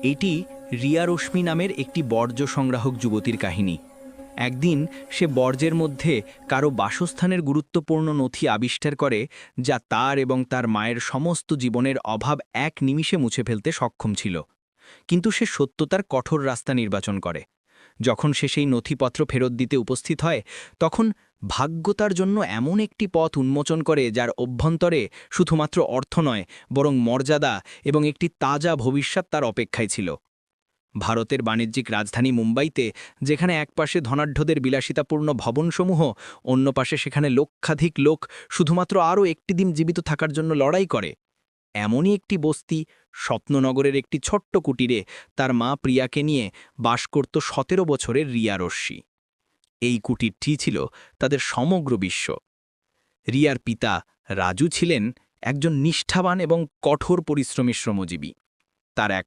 এটি রিয়া রশ্মি নামের একটি বর্জ্য সংগ্রাহক যুবতীর কাহিনী। একদিন সে বর্জ্যের মধ্যে কারো বাসস্থানের গুরুত্বপূর্ণ নথি আবিষ্কার করে, যা তার এবং তার মায়ের সমস্ত জীবনের অভাব এক নিমিষে মুছে ফেলতে সক্ষম ছিল। কিন্তু সে সত্যতার কঠোর রাস্তা নির্বাচন করে। যখন সে সেই নথিপত্র ফেরত দিতে উপস্থিত হয়, তখন ভাগ্য তার জন্য এমন একটি পথ উন্মোচন করে যার অভ্যন্তরে শুধুমাত্র অর্থ নয়, বরং মর্যাদা এবং একটি তাজা ভবিষ্যৎ তার অপেক্ষায় ছিল। ভারতের বাণিজ্যিক রাজধানী মুম্বাইতে, যেখানে একপাশে ধনাঢ্যদের বিলাসিতাপূর্ণ ভবনসমূহ, অন্য পাশে সেখানে লক্ষাধিক লোক শুধুমাত্র আরও একটি দিন জীবিত থাকার জন্য লড়াই করে, এমনই একটি বস্তি, স্বপ্ননগরের একটি ছোট্ট কুটিরে তার মা প্রিয়াকে নিয়ে বাস করত ১৭ বছরের রিয়া রশ্মি। এই কুটিরটি ছিল তাদের সমগ্র বিশ্ব। রিয়ার পিতা রাজু ছিলেন একজন নিষ্ঠাবান এবং কঠোর পরিশ্রমী শ্রমজীবী। তার এক